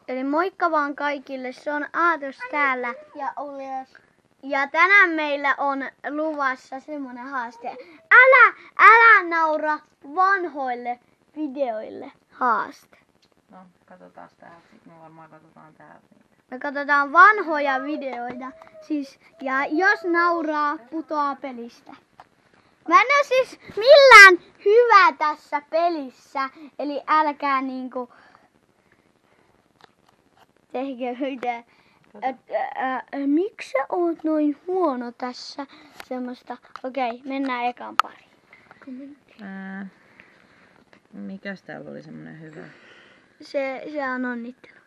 Eli moikka vaan kaikille, se on Aatos täällä. Ja Uljas. Ja tänään meillä on luvassa semmonen haaste. Älä naura vanhoille videoille haaste. No, katsotaan täältä. Sitten me varmaan katsotaan täältä. Me katsotaan vanhoja videoita. Siis, ja jos nauraa, putoaa pelistä. Mä en oo siis millään hyvä tässä pelissä. Eli älkää niinku tehkö mitään. Miksi sä oot noin huono tässä? Semmoista. Okei, mennään ekan pariin. Mikäs täällä oli semmonen hyvä? Se on onnittelu.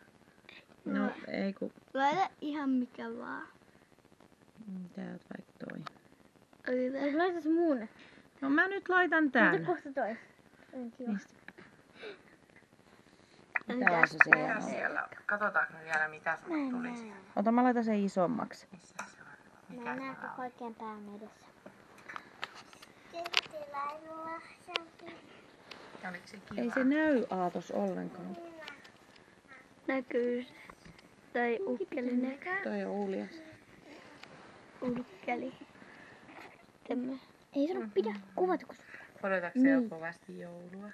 No ei ku... Laita ihan mikä vaan. Täältä vaikka toi. Laita se muun. No mä nyt laitan täällä. Kohta toi. Mistä? Mitä on se siellä? Siellä. Katsotaanko me vielä mitä sulle tuli siellä? Ota mä laitan sen isommaksi. Missä se on? Mikä Mä se näen on? oikein pään edessä. Oliko se kiva? Ei se näy Aatos ollenkaan. Näkyy se. Tai ukkeli näkyy. Toi on Uljas. Ukkeli. Tämä. Ei sano pidä kuvata, kun Odotatko se jo kovasti joulua?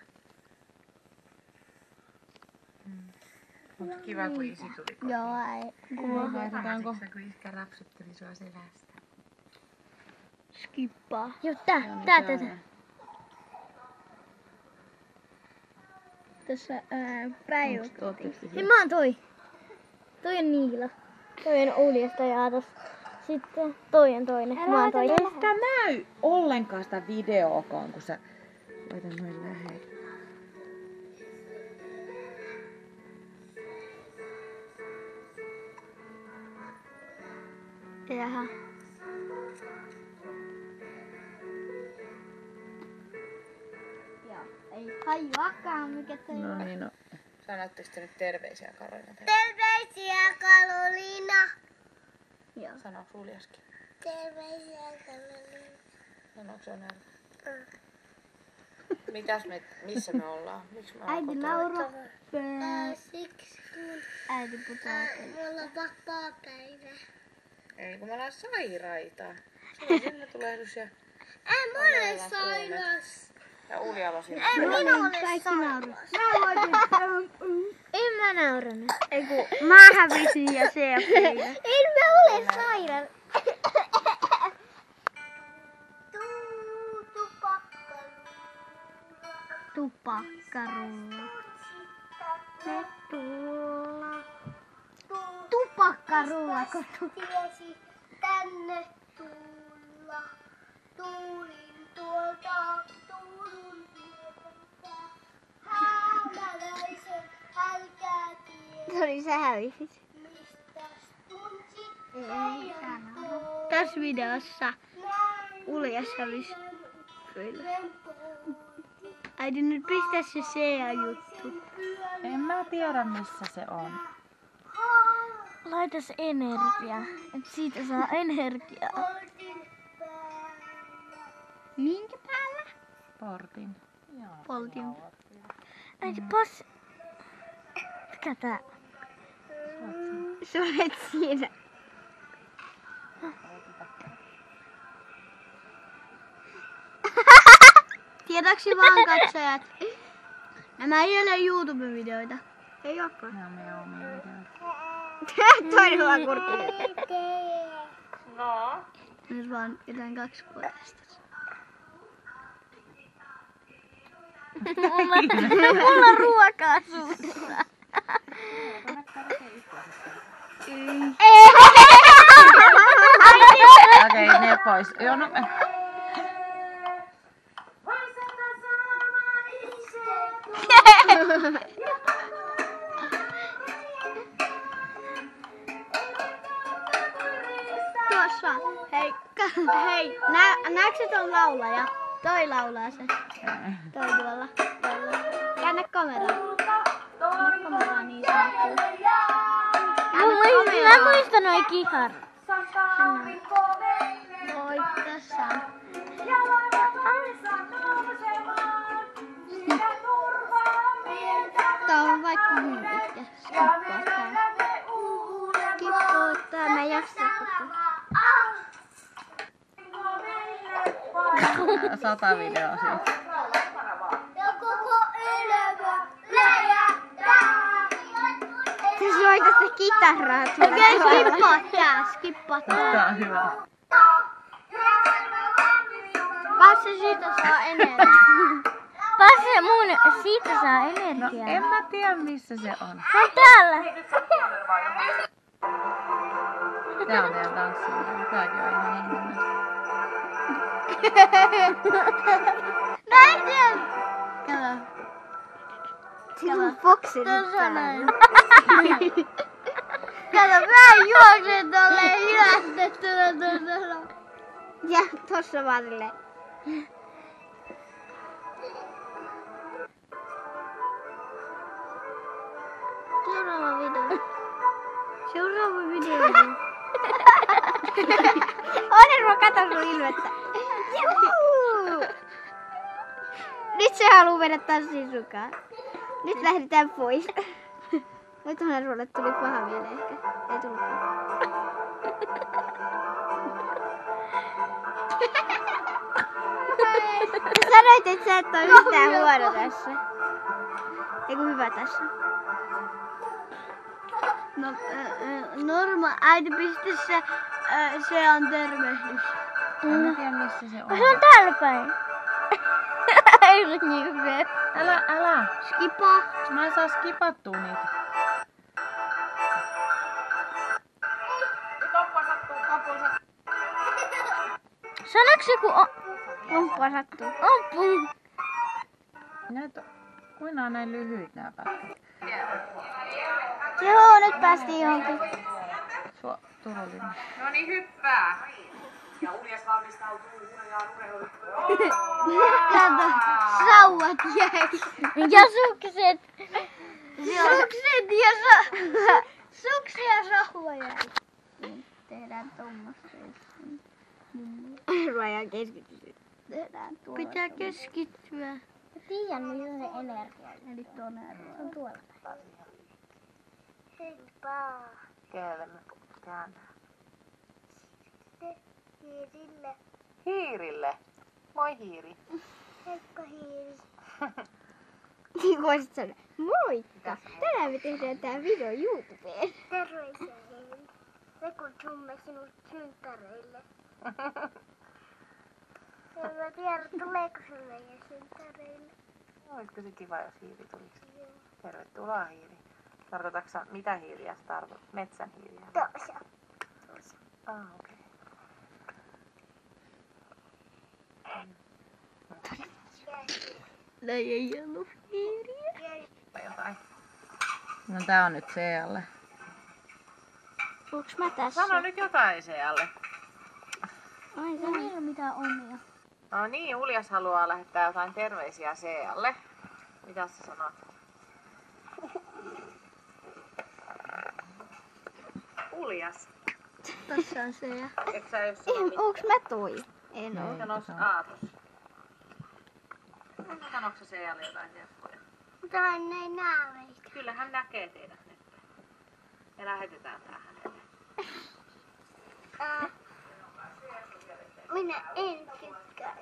Onko kiva kun isi tuli kotiin? Joo, ei. Laitetaanko? Huomasitko kun iskä rapsutteli sua selästä? Skippaa. Joo, Joo, tää. niin Tässä päivä. Hei, mä oon toi. Toi on Niila. Toi on Uljas tai Aatos. Sitten toi on toinen. Mä oon toi. Ei sitä näy ollenkaan sitä videoakaan, kun sä laitan noin lähelle. Jaha. Joo, ei hajuakaan mikä toi on. No niin, no. Sanotteko te nyt terveisiä Karolina? Terveisiä Karoliina. Joo. Sanoiko Uljaskin? Terveisiä Karoliina. Sanoiko se näin? Missä me ollaan? Miksi me ollaan Äiti kotona? Laura. Siksi kun Äiti putoaa peliin. mulla on vapaa päivä. Ei kun me ollaan sairaita. Sulla on synnytulehdus ja... Ei mulle sairas. Ja Uljalla sinne. Ei minä ole Kaikki nauru. En mä nauranut. Ei kun mä hävisin ja se jäi. En mä ole sairas. Tupakkarulla. Me tulla. Tupakkarulla kotu. Tiesi tänne tulla. Tuulin tuolta tuulun tietä. Hämäläisen älkää tiedä. Sori, sä hävisit. Mistäs tunsit Ei meidän tuon. Tässä videossa Uljas hävisi kyllä. Äiti nyt pistä se juttu. En mä tiedä missä se on. Laita se energia. Et siitä saa energiaa. Minkä päällä? Portin. Poltin. Äiti pos. Mikä tää? Sä olet siinä. Tiedätkö vaan katsojat? Nämä ei ole YouTube-videoita. Ei olekaan. Nämä on meidän omia videoita. Toinen vaan kurkku. No. Nyt vaan jotain 2-vuotiaista. Mulla on ruokaa suussa. Okei, ne pois. Joo, no... Tuossa. Hei, näetkö ton laulaja? Toi laulaa se. Toi tuolla. Käännä kameraan. Käännä kameraan niin sanottu. Mä muistan noi kihar. Oi, tässä on. Tää on vaikka mun pitkä. Skippaa. Sata videoa siitä. Se soitatte kitaraa. Okei, skippaa tää. Tää on hyvä. Passe siitä saa energiaa. Passe mun, siitä saa No energiaa. en mä tiedä missä se on. Se on täällä. Tää on meidän tanssivideo. Tääkin on ihan hieno. Näin se on. Kato. Sillä on Foxi nyt päällä. Kato, mä juoksen tolleen hidästettynä. Ja tossa vaan silleen. Seuraava video. Seuraava video. Onnen mä katon sun ilmettä. Juhuu! Nyt se haluu mennä tanssiin sunkaan. Nyt lähdetään pois. Nythän sulle tuli paha mieli ehkä. Ei tullutkaan. Sanoit, että sä et oo yhtään huono tässä. Eiku hyvä tässä. No, äiti.se se on tervehdys. En mä tiedä missä se on. Se on täällä päin. Ei se niin hyvä. Älä. Skipaa. Mä en saa skipattua niitä. Sanoks joku Onpa sattuu. on Kuinka on näin lyhyit nää pätkät? Joo, nyt päästiin johonkin. Turullinen. No niin, hyppää. Ja Uljas valmistautuu hunajaan urheiluun. Kato, sauvat jäi. ja sukset. Sukset ja suksi ja sauva jäi. Tehdään tuommoista. Rajan keskittyy. Tehdään tuolla. Pitää keskittyä. Mä tiedän missä se energia on. Eli tuonne. Se on tuolla. Heippa. Kelle me käännään? Hiirille. Hiirille. Moi hiiri. Heippa hiiri. Niin voisit sanoa, moikka! Tänään me tehdään tää video YouTubeen. Terveisiä heille. Me kutsumme sinut synttäreille. En mä tiedä, tuleeko se meidän synttäreille. Olisiko se kiva, jos hiiri tulisi? Tervetuloa hiiri. Tarkoitatko sä, mitä hiiriä sä tarkoitat? Metsän hiiriä? Toisa. Okei. No ei ollut hiiriä. Jotain. No tää on nyt Sealle. Onks mä tässä? Sano nyt jotain Sealle. Ai se ei ole mitään omia. No niin, Uljas haluaa lähettää jotain terveisiä Sealle. Mitä sä sanot? Uljas. Tossa on se ja... Et sä jos sano mitään? Onks mä toi? En oo. Sanoks Aatos? Sanoks sä Sealle jotain terveisiä? Mutta hän ei näe meitä. Kyllä hän näkee teidät nyt. Me lähetetään tää hänelle. Minä en tykkää.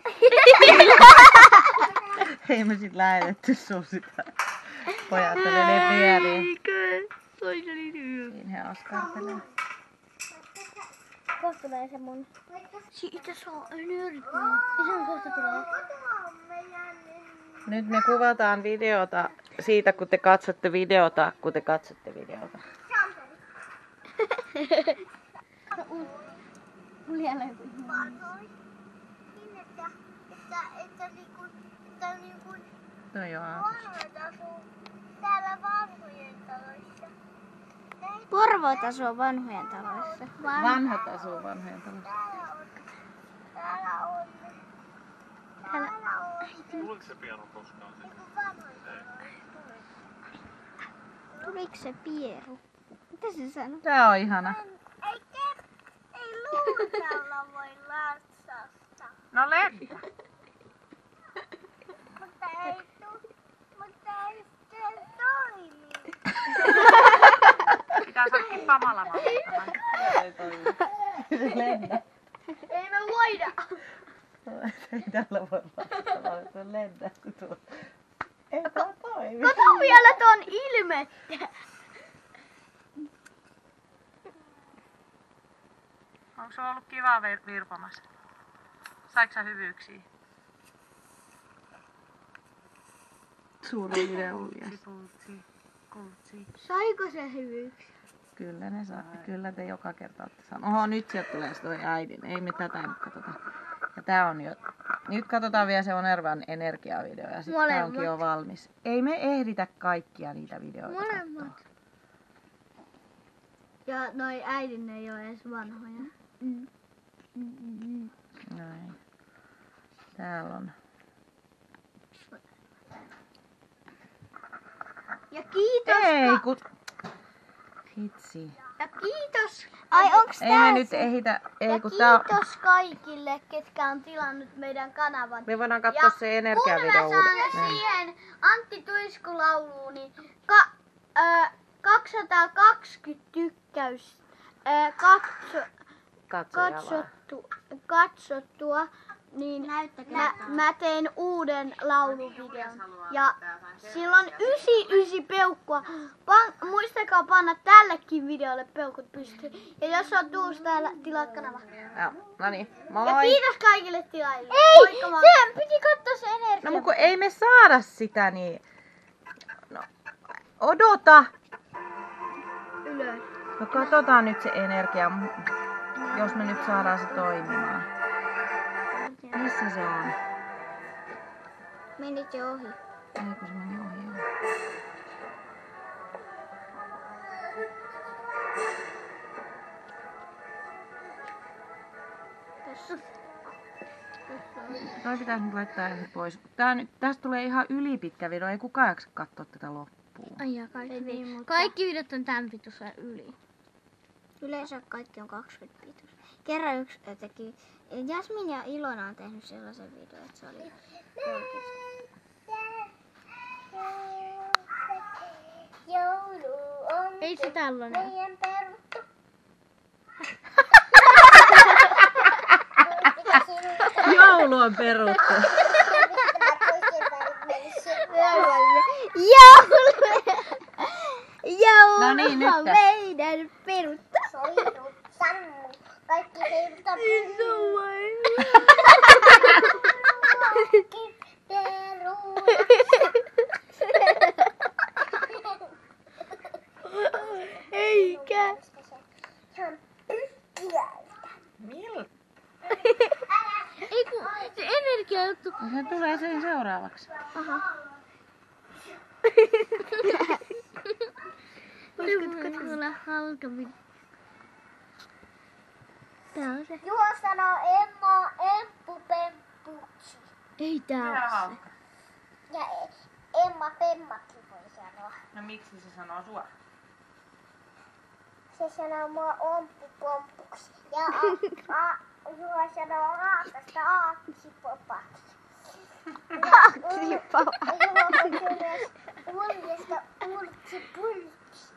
Ei me sit lähetetty sun sitä. Pojat ne vieriin. Siinä he askartelee. Kohta tulee se mun. Siitä saa energiaa. Ihan kohta tulee. Nyt me kuvataan videota siitä, kun te katsotte videota, Mulla ei ole joku Niin, että niinku No joo, Aatos. vanhoit asuu täällä vanhojen taloissa. Porvoot asuu vanhojen taloissa. Vanhat asuu vanhojen talossa. Täällä on. Tuliko se piano koskaan? Niinku vanhojen taloissa. Tuliko se pieru? Mitä se sanoo? Tää on ihana. Ei luutalla voi latsasta. No lentää. Mutta ei se toimi. Pitää saada pamala. Ei toimi. se lennä? Ei me voida. Ei tällä voi laittaa, se lennähti tuolla. Ei tää toimi. Kato vielä ton ilmettä. Onko se ollut kiva virpomassa? Saiko sä hyvyyksiä? Suuri video. Kultsi. Saiko se hyvyyksiä? Kyllä ne saa. Kyllä te joka kerta olette saanut. Oho, nyt sieltä tulee se toi äidin. Ei me tätä nyt katsota. Ja tää on jo... Nyt katsotaan vielä se Onervan energiavideo ja sitten tää onkin jo valmis. Ei me ehditä kaikkia niitä videoita katsoa. Ja noi äidin ei ole edes vanhoja. Näin. Täällä on. Ja kiitos. Ei kun... Hitsi. Ja kiitos. Ai onks Ei me nyt ehitä. Ei kun tää on... Kiitos kaikille, ketkä on tilannut meidän kanavan. Me voidaan katsoa se energiavideo kun mä saan uudestaan. siihen Antti Tuisku lauluun, niin 220 tykkäystä katsottua, niin mä teen uuden lauluvideon. Ja sillä on 99 peukkua. Muistakaa panna tällekin videolle peukut pystyyn. Ja jos on uusi täällä, tilaa kanava. Joo, no niin. Ja Moi! kiitos kaikille tilaajille. Ei! Moikka moi. Sehän piti katsoa se energia. No mutta kun ei me saada sitä niin... No, odota! Ylös. No katsotaan nyt se energia, jos me nyt saadaan se toimimaan. Missä se on? Menit jo ohi. Ei kun se meni ohi. Joo. Toi pitäisi nyt laittaa ihan pois. Tästä tulee ihan ylipitkä video, ei kukaan jaksa katsoa tätä loppuun. Ai ja kaikki videot on tämän pituisia yli. Yleensä kaikki on 20 pituisia. Kerran yksi teki, Jasmin ja Ilona on tehnyt sellaisen videon, että se oli 30. Joulu on Ei se tällainen. meidän peruttu. Joulu on peruttu. Joulu No niin, nyt. on meidän peruttu. Soitu sammu. Kaikki heiltä Eikä. Miltä? Ei kun se energiajuttu. Se tulee sen seuraavaksi. Voisiko tulla hauska video? Tää on se. Juho sanoo Emma empupemppuksi. Ei tää oo se. Ja Emma Femmakin voi sanoa. No miksi se sanoo sua? Se sanoo mua omppupomppuksi. Ja Juho sanoo Aakasta aaksipopaksi. Juho voi myös uljesta urtsipulksi.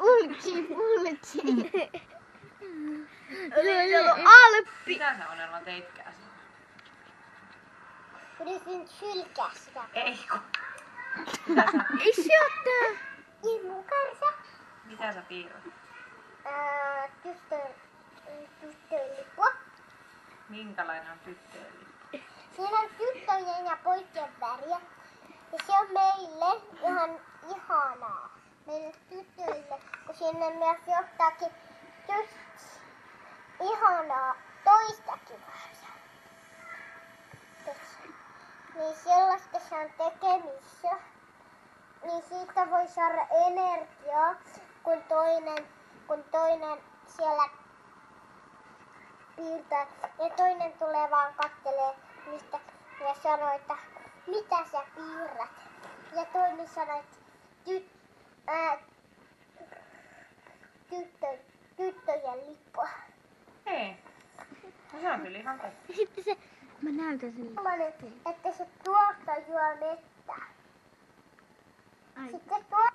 Ultsi. Alppi. Mitä sä Onerva teitkään siinä? Yritin sylkää sitä. Ei kun. Ei se oo tää. Immukarsa. Mitä sä piirrät? Tyttölipua. Minkälainen on tyttöön? Siinä on tyttöjen ja poikien väriä. Ja se on meille ihan ihanaa. Meille tytöille, kun sinne myös johtaakin just ihanaa toistakin väriä. Niin sellaista se on tekemissä. Niin siitä voi saada energiaa, kun toinen siellä piirtää. Ja toinen tulee vaan kattelee, mistä ja sanoo, että mitä sä piirrät. Ja toinen sanoo, että tyttöjen lippua. Ei. No se on kyllä ihan totta. Sitten se, mä näytän sen. Semmoinen, että se tuolta juo vettä. Sitten tuo.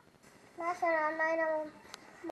Mä sanon aina mun